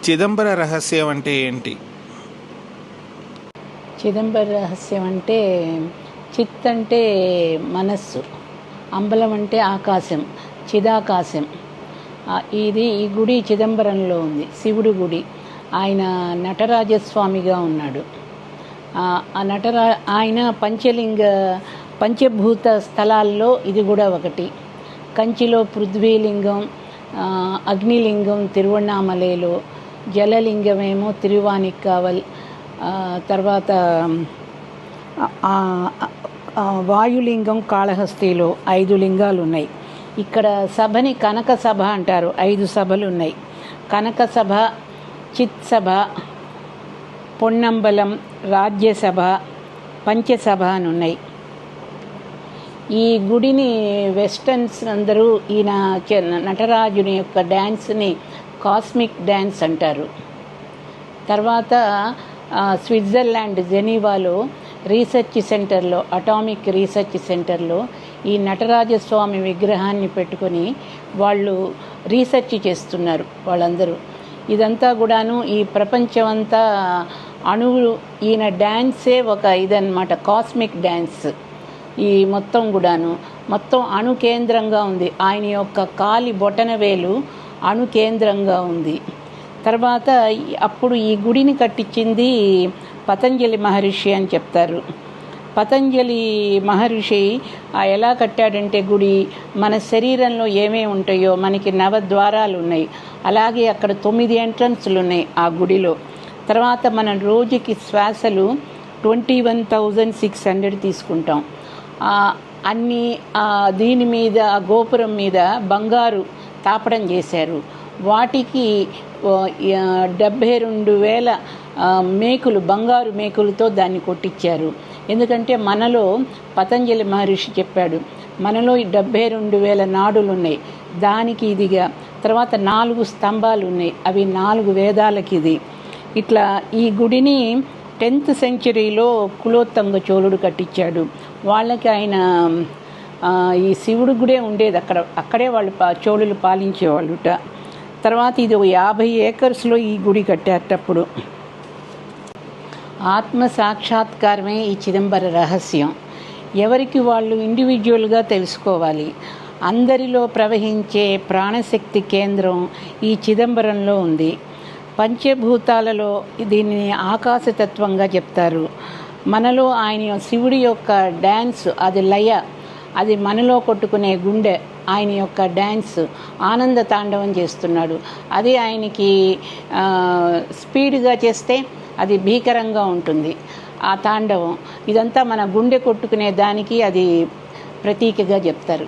చిదంబర రహస్యం అంటే ఏంటి? చిదంబర రహస్యం అంటే చిత్ అంటే మనస్సు, అంబలం అంటే ఆకాశం, చిదాకాశం. ఈ గుడి చిదంబరంలో ఉంది, శివుడి గుడి. ఆయన నటరాజస్వామిగా ఉన్నాడు. ఆయన పంచభూత స్థలాల్లో ఇది కూడా ఒకటి. కంచిలో పృథ్వీలింగం, అగ్నిలింగం తిరువణ్ణామలలో, జలలింగమేమో తిరువానిక్కావల్, తర్వాత వాయులింగం కాళహస్తిలో 5 లింగాలు ఉన్నాయి. ఇక్కడ సభని కనక సభ అంటారు. 5 సభలు ఉన్నాయి. కనక సభ, చిత్ సభ, పొన్నంబలం, రాజ్యసభ, పంచసభ అని ఉన్నాయి. ఈ గుడిని వెస్టర్న్స్ అందరూ ఈయన నటరాజుని యొక్క డ్యాన్స్ని కాస్మిక్ డ్యాన్స్ అంటారు. తర్వాత స్విట్జర్లాండ్ జెనీవాలో రీసెర్చ్ సెంటర్లో, అటామిక్ రీసెర్చ్ సెంటర్లో ఈ నటరాజస్వామి విగ్రహాన్ని పెట్టుకొని వాళ్ళు రీసెర్చ్ చేస్తున్నారు వాళ్ళందరూ. ఇదంతా కూడాను ఈ ప్రపంచం అంతా అణువులు, ఈయన డ్యాన్సే ఒక ఇదన్నమాట, కాస్మిక్ డ్యాన్స్. ఈ మొత్తం కూడాను మొత్తం అణు కేంద్రంగా ఉంది. ఆయన యొక్క కాలి బొటనవేలు అణు కేంద్రంగా ఉంది. తర్వాత అప్పుడు ఈ గుడిని కట్టించింది పతంజలి మహర్షి అని చెప్తారు. పతంజలి మహర్షి ఎలా కట్టాడంటే, గుడి మన శరీరంలో ఏమేమి ఉంటాయో మనకి 9 ద్వారాలు ఉన్నాయి, అలాగే అక్కడ 9 ఎంట్రన్స్లు ఉన్నాయి ఆ గుడిలో. తర్వాత మనం రోజుకి శ్వాసలు 21,600 తీసుకుంటాం. అన్నీ దీని మీద, గోపురం మీద బంగారు తాపడం చేశారు. వాటికి 72,000 మేకులు, బంగారు మేకులతో దాన్ని కొట్టించారు. ఎందుకంటే మనలో పతంజలి మహర్షి చెప్పాడు, మనలో 72,000 నాడులు ఉన్నాయి, దానికి ఇదిగా. తర్వాత 4 స్తంభాలు ఉన్నాయి, అవి 4 వేదాలకి ఇది. ఇట్లా ఈ గుడిని 10th సెంచరీలో కులోత్తంగ చోళుడు కట్టించాడు. వాళ్ళకి ఆయన ఈ శివుడు గుడే ఉండేది అక్కడే వాళ్ళు చోళులు పాలించేవాళ్ళుట. తర్వాత ఇది 50 ఏకర్స్లో ఈ గుడి కట్టేటప్పుడు. ఆత్మ సాక్షాత్కారమే ఈ చిదంబర రహస్యం. ఎవరికి వాళ్ళు ఇండివిజువల్గా తెలుసుకోవాలి. అందరిలో ప్రవహించే ప్రాణశక్తి కేంద్రం ఈ చిదంబరంలో ఉంది. పంచభూతాలలో దీనిని ఆకాశతత్వంగా చెప్తారు. మనలో ఆయన శివుడి యొక్క డ్యాన్స్, అది లయ, అది మనలో కొట్టుకునే గుండె, ఆయన యొక్క డ్యాన్స్ ఆనంద తాండవం చేస్తున్నాడు. అది ఆయనకి స్పీడ్గా చేస్తే అది భీకరంగా ఉంటుంది ఆ తాండవం. ఇదంతా మన గుండె కొట్టుకునే దానికి అది ప్రతీకగా చెప్తారు.